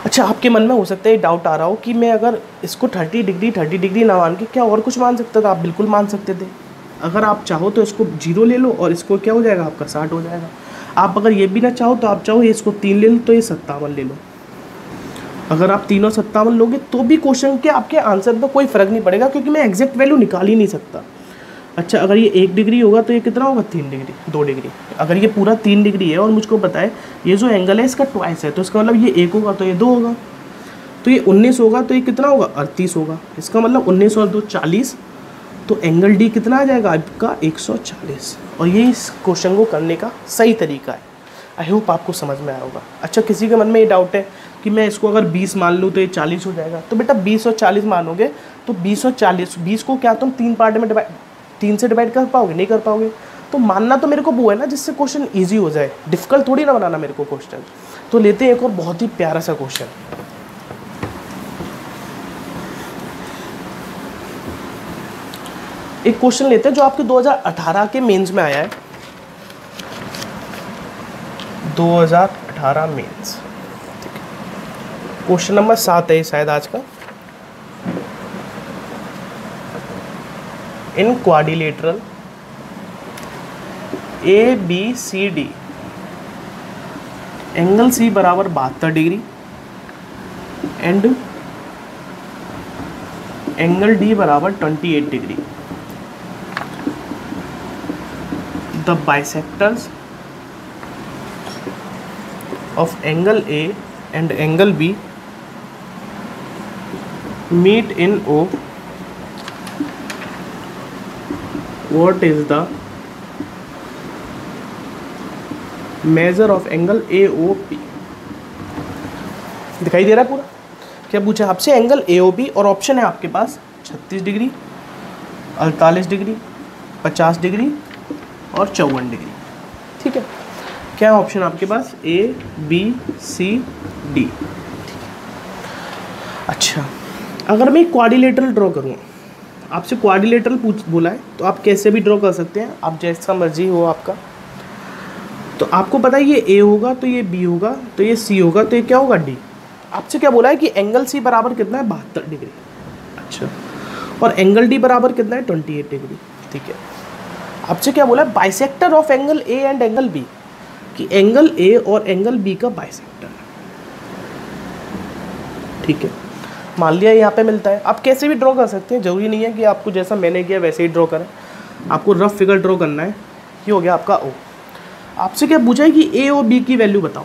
अच्छा, आपके मन में हो सकता है डाउट आ रहा हो कि मैं अगर इसको 30 डिग्री ना मान के क्या और कुछ मान सकता था। आप बिल्कुल मान सकते थे। अगर आप चाहो तो इसको 0 ले लो और इसको क्या हो जाएगा आपका 60 हो जाएगा। आप अगर ये भी ना चाहो तो आप चाहो ये इसको 3 ले लो तो ये 57 ले लो। अगर आप 3 और 57 लोगे तो भी क्वेश्चन के आपके आंसर पर कोई फ़र्क नहीं पड़ेगा, क्योंकि मैं एग्जैक्ट वैल्यू निकाल ही नहीं सकता। अच्छा, अगर ये 1 डिग्री होगा तो ये कितना होगा 3 डिग्री, 2 डिग्री। अगर ये पूरा 3 डिग्री है और मुझको पता है ये जो एंगल है इसका ट्वाइस है, तो इसका मतलब ये 1 होगा तो ये 2 होगा, तो ये 19 होगा तो ये कितना होगा 38 होगा। इसका मतलब 19 और 2 40, तो एंगल डी कितना आ जाएगा आपका 140। और ये इस क्वेश्चन को करने का सही तरीका है। आई होप आपको समझ में आया होगा। अच्छा, किसी के मन में ये डाउट है कि मैं इसको अगर 20 मान लूँ तो ये 40 हो जाएगा, तो बेटा 20 और 40 मानोगे तो 20 और 40, 20 को क्या तुम 3 पार्ट में 3 से डिवाइड कर पाओगे, नहीं कर पाओगे। तो मानना तो मेरे को वो है ना जिससे क्वेश्चन ईजी हो जाए, डिफिकल्ट थोड़ी ना बनाना मेरे को क्वेश्चन। तो लेते हैं एक और बहुत ही प्यारा सा क्वेश्चन। एक क्वेश्चन लेते हैं जो आपके 2018 के मेंस में आया है, 2018 मेंस। क्वेश्चन नंबर 7 है शायद आज का। इन क्वाड्रिलेटरल ABCD एंगल C बराबर 72 डिग्री एंड एंगल D बराबर 28 degree. The bisectors of angle A and angle B meet in O. What is the measure of angle AOP? दिखाई दे रहा है पूरा? क्या पूछा आपसे? एंगल AOP और ऑप्शन है आपके पास 36 डिग्री, 48 डिग्री, 50 डिग्री और 54 डिग्री। ठीक है, क्या ऑप्शन आपके पास? A, B, C, D। अच्छा, अगर मैं क्वाड्रिलेटरल ड्रॉ करूँ, आपसे क्वाड्रिलेटरल बोला है तो आप कैसे भी ड्रॉ कर सकते हैं, आप जैसा मर्जी हो आपका। तो आपको पता है ये A होगा तो ये B होगा तो ये C होगा तो ये क्या होगा D। आपसे क्या बोला है कि एंगल C बराबर कितना है 72 डिग्री। अच्छा, और एंगल D बराबर कितना है 28 डिग्री। ठीक है, आपसे क्या बोला है bisector of angle A and angle B, कि एंगल A और एंगल B का बाइसेक्टर। ठीक है, मान लिया यहाँ पे मिलता है। आप कैसे भी ड्रॉ कर सकते हैं, ज़रूरी नहीं है कि आपको जैसा मैंने किया वैसे ही ड्रॉ करें, आपको रफ फिगर ड्रॉ करना है। ये हो गया आपका O। आपसे क्या पूछा है कि A और B की वैल्यू बताओ।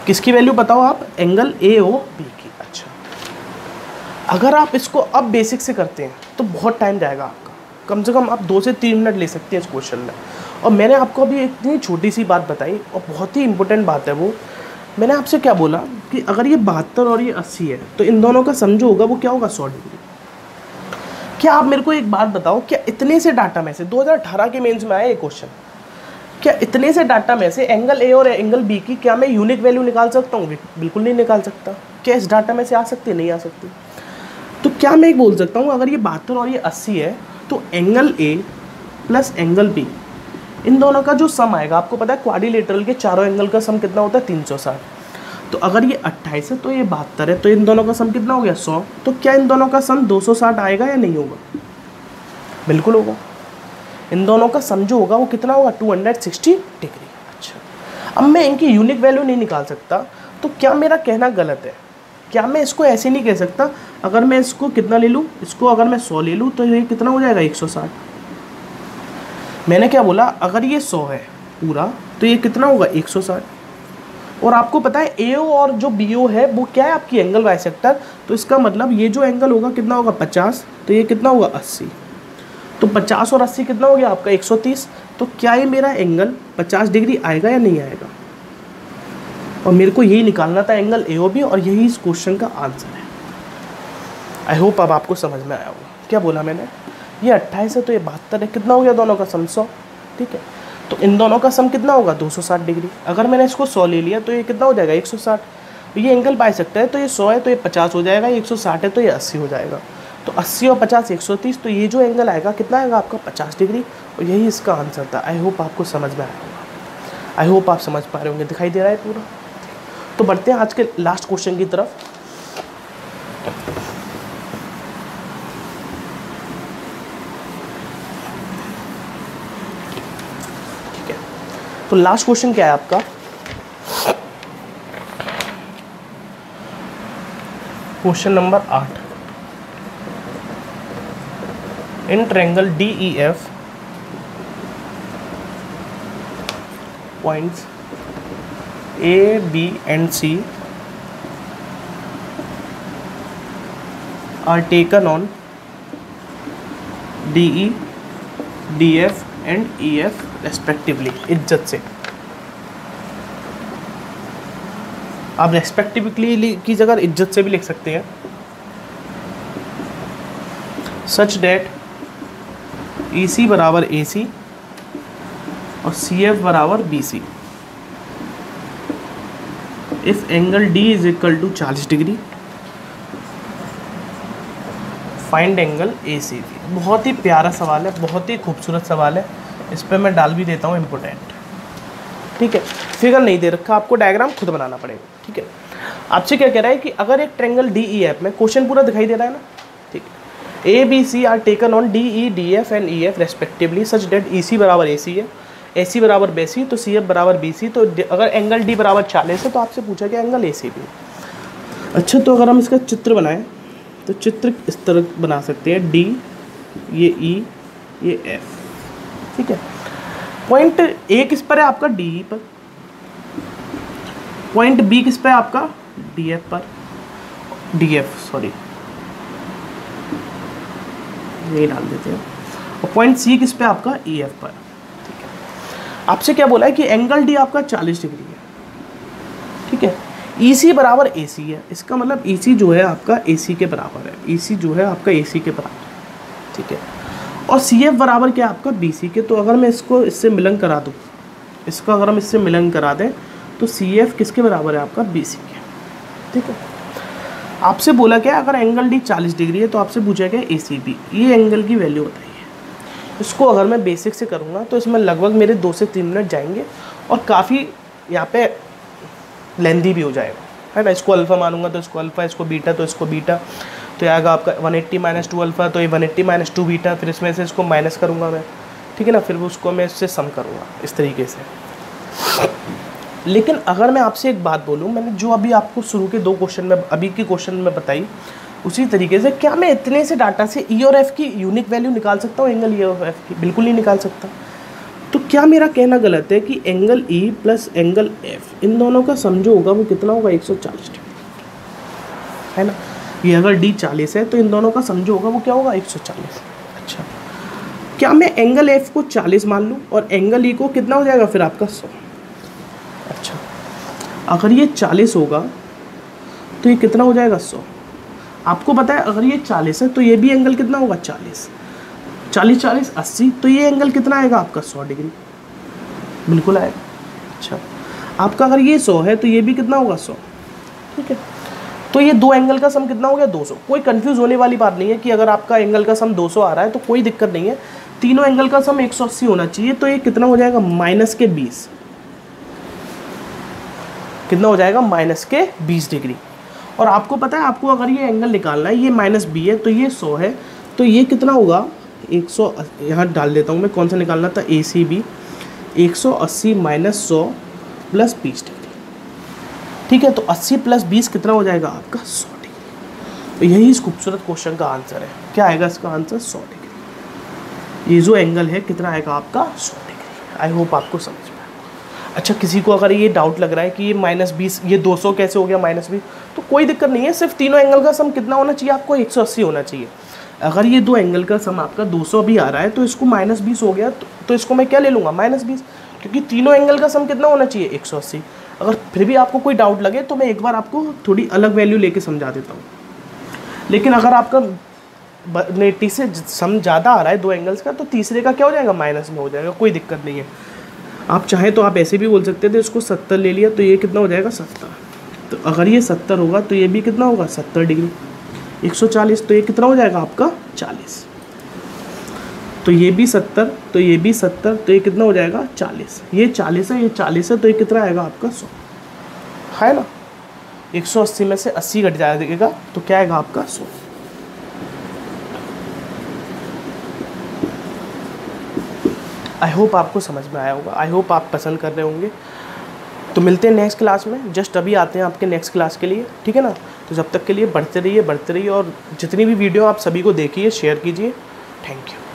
किसकी वैल्यू बताओ आप? एंगल A और B की। अच्छा, अगर आप इसको अब बेसिक से करते हैं तो बहुत टाइम जाएगा आपका, कम से कम आप 2 से 3 मिनट ले सकते हैं इस क्वेश्चन में। और मैंने आपको अभी इतनी छोटी सी बात बताई और बहुत ही इंपॉर्टेंट बात है वो। मैंने आपसे क्या बोला कि अगर ये 72 और ये 80 है तो इन दोनों का सम जो होगा वो क्या होगा 100 डिग्री। क्या आप मेरे को एक बात बताओ, क्या इतने से डाटा में से 2018 के मेंस में आया ये क्वेश्चन, क्या इतने से डाटा में से एंगल A और एंगल B की क्या मैं यूनिक वैल्यू निकाल सकता हूँ? बिल्कुल नहीं निकाल सकता। क्या इस डाटा में से आ सकती है? नहीं आ सकती। तो क्या मैं एक बोल सकता हूँ, अगर ये 72 और ये 80 है तो angle A plus angle B, इन दोनों का जो सम आएगा, आपको पता है क्वाड्रिलेटरल के चारों एंगल का सम कितना होता है 360। तो अगर ये 28 है तो ये 72 है, तो इन दोनों का सम कितना हो गया 100। तो क्या इन दोनों का सम 260 आएगा या नहीं होगा? बिल्कुल होगा। इन दोनों का सम जो होगा वो कितना होगा 260 डिग्री। अच्छा, अब मैं इनकी यूनिक वैल्यू नहीं निकाल सकता, तो क्या मेरा कहना गलत है? क्या मैं इसको ऐसे नहीं कह सकता, अगर मैं इसको कितना ले लूँ, इसको अगर मैं 100 ले लूँ तो ये कितना हो जाएगा 160। मैंने क्या बोला, अगर ये 100 है पूरा तो ये कितना होगा 160। और आपको पता है AO और जो BO है वो क्या है आपकी एंगल बाइसेक्टर। तो इसका मतलब ये जो एंगल होगा कितना होगा 50, तो ये कितना होगा 80। तो 50 और 80 कितना हो गया आपका 130। तो क्या ये मेरा एंगल 50 डिग्री आएगा या नहीं आएगा? और मेरे को यही निकालना था एंगल AOB, और यही इस क्वेश्चन का आंसर है। आई होप अब आपको समझ में आया होगा। क्या बोला मैंने, ये 28 है तो ये 72 है, कितना हो गया दोनों का सम 100, ठीक है। तो इन दोनों का सम कितना होगा 260 डिग्री। अगर मैंने इसको 100 ले लिया तो ये कितना हो जाएगा 160। ये एंगल बाइसेक्टर है तो ये 100 है तो ये 50 हो जाएगा, 160 है तो ये 80 हो जाएगा। तो 80 और 50 130, तो ये जो एंगल आएगा कितना आएगा आपका 50 डिग्री, और यही इसका आंसर था। आई होप आपको समझ में आया होगा, आई होप आप समझ पा रहे होंगे, दिखाई दे रहा है पूरा। तो बढ़ते हैं आज के लास्ट क्वेश्चन की तरफ। ठीक है, तो लास्ट क्वेश्चन क्या है आपका, question number 8। In triangle DEF points A, B and C are taken on DE, DF and EF respectively। इज्जत से आप रेस्पेक्टिवली की जगह इज्जत से भी लिख सकते हैं। सच डेट EC बराबर AC और CF बराबर BC if angle D is equal to 40 degree, find angle ACB। बहुत ही प्यारा सवाल है, बहुत ही खूबसूरत सवाल है, इस पर मैं डाल भी देता हूँ इम्पोर्टेंट। ठीक है, फिगर नहीं दे रखा, आपको डायग्राम खुद बनाना पड़ेगा। ठीक है, आपसे क्या कह रहा है कि अगर एक ट्रायंगल DEF में, क्वेश्चन पूरा दिखाई दे रहा है ना, ठीक है, ABC are taken on DE, DF and EF respectively such that EC बराबर AC है, AC बराबर BC, तो CF बराबर BC। तो अगर एंगल D बराबर 40 है तो आपसे पूछा गया एंगल ACB। अच्छा, तो अगर हम इसका चित्र बनाएं तो चित्र इस तरह बना सकते हैं, D, ये E, ये F। ठीक है, पॉइंट A किस पर है आपका DE पर, पॉइंट B किस पर है आपका DF पर, DF सॉरी, यही डाल देते हैं, और पॉइंट C किस पे आपका EF पर। ठीक है, आपसे क्या बोला है कि एंगल D आपका 40 डिग्री है। ठीक है, EC बराबर AC है, इसका मतलब EC जो है आपका AC के बराबर है, EC जो है आपका AC के बराबर है। ठीक है, और CF बराबर क्या आपका BC के। तो अगर मैं इसको इससे मिलन करा दूँ, इसका अगर हम इससे मिलन करा दें तो CF किसके बराबर है आपका BC के। ठीक है, आपसे बोला क्या, अगर एंगल D 40 डिग्री है तो आपसे पूछा गया ACB, ये एंगल की वैल्यू बताइए। इसको अगर मैं बेसिक से करूँगा तो इसमें लगभग मेरे 2 से 3 मिनट जाएंगे, और काफ़ी यहाँ पे लेंदी भी हो जाएगा, है ना। इसको अल्फ़ा मानूंगा तो इसको अल्फ़ा, इसको बीटा तो इसको बीटा, तो ये आएगा आपका 180 - 2 अल्फ़ा, तो ये 180 - 2 बीटा, फिर इसमें से इसको माइनस करूँगा मैं। ठीक है ना, फिर उसको मैं इससे सम करूँगा इस तरीके से। लेकिन अगर मैं आपसे एक बात बोलूँ, मैंने जो अभी आपको शुरू के 2 क्वेश्चन में, अभी के क्वेश्चन में बताई, उसी तरीके से क्या मैं इतने से डाटा से E और F की यूनिक वैल्यू निकाल सकता हूँ एंगल E और F की? बिल्कुल नहीं निकाल सकता। तो क्या मेरा कहना गलत है कि angle E plus angle F, इन दोनों का सम जो होगा वो कितना होगा 140 डिग्री, है ना। ये अगर D 40 है तो इन दोनों का सम जो होगा वो क्या होगा 140। अच्छा, क्या मैं एंगल F को 40 मान लूँ और एंगल E को कितना हो जाएगा फिर आपका 100। अच्छा, अगर ये 40 होगा तो ये कितना हो जाएगा 100। आपको पता है अगर ये 40 है तो ये भी एंगल कितना होगा 40, 40 40 80, तो ये एंगल कितना आएगा आपका 100 डिग्री, बिल्कुल आएगा। अच्छा, आपका अगर ये 100 है तो ये भी कितना होगा 100। ठीक है, तो ये 2 एंगल का सम कितना हो गया 200। कोई कंफ्यूज होने वाली बात नहीं है कि अगर आपका एंगल का सम 200 आ रहा है तो कोई दिक्कत नहीं है, तीनों एंगल का सम 180 होना चाहिए। तो ये कितना हो जाएगा -20, कितना हो जाएगा -20 डिग्री। और आपको पता है, आपको अगर ये एंगल निकालना है, ये -B है तो ये 100 है, तो ये कितना होगा 100, यहाँ डाल देता हूँ मैं, कौन सा निकालना था ACB, 180 - 100 + 20 डिग्री। ठीक है, तो 80 + 20 कितना हो जाएगा आपका 100 डिग्री। तो यही इस खूबसूरत क्वेश्चन का आंसर है। क्या आएगा इसका आंसर 100 डिग्री। ये जो एंगल है कितना आएगा आपका 100 डिग्री। आई होप आपको समझ में। अच्छा, किसी को अगर ये डाउट लग रहा है कि ये -20, ये 200 कैसे हो गया -20, तो कोई दिक्कत नहीं है, सिर्फ तीनों एंगल का सम कितना होना चाहिए आपको 180 होना चाहिए। अगर ये 2 एंगल का सम आपका 200 भी आ रहा है तो इसको -20 हो गया, तो इसको मैं क्या ले लूँगा -20, क्योंकि तीनों एंगल का सम कितना होना चाहिए 180। अगर फिर भी आपको कोई डाउट लगे तो मैं एक बार आपको थोड़ी अलग वैल्यू लेके समझा देता हूँ। लेकिन अगर आपका 80 से सम ज़्यादा आ रहा है 2 एंगल्स का, तो तीसरे का क्या हो जाएगा, माइनस में हो जाएगा, कोई दिक्कत नहीं है। आप चाहें तो आप ऐसे भी बोल सकते थे, इसको 70 ले लिया तो ये कितना हो जाएगा 70। तो अगर ये 70 होगा तो ये भी कितना होगा 70 डिग्री। 140 तो ये कितना हो जाएगा आपका 40। तो ये भी 70, तो ये भी 70, तो ये कितना हो जाएगा 40। ये 40 है, ये 40 है, तो ये कितना आएगा आपका 100 है ना। 180 में से 80 घट जाएगा तो क्या आएगा आपका 100। आई होप आपको समझ में आया होगा, आई होप आप पसंद कर रहे होंगे। तो मिलते हैं नेक्स्ट क्लास में, जस्ट अभी आते हैं आपके नेक्स्ट क्लास के लिए, ठीक है ना। तो जब तक के लिए बढ़ते रहिए और जितनी भी वीडियो आप सभी को देखिए, शेयर कीजिए। Thank you.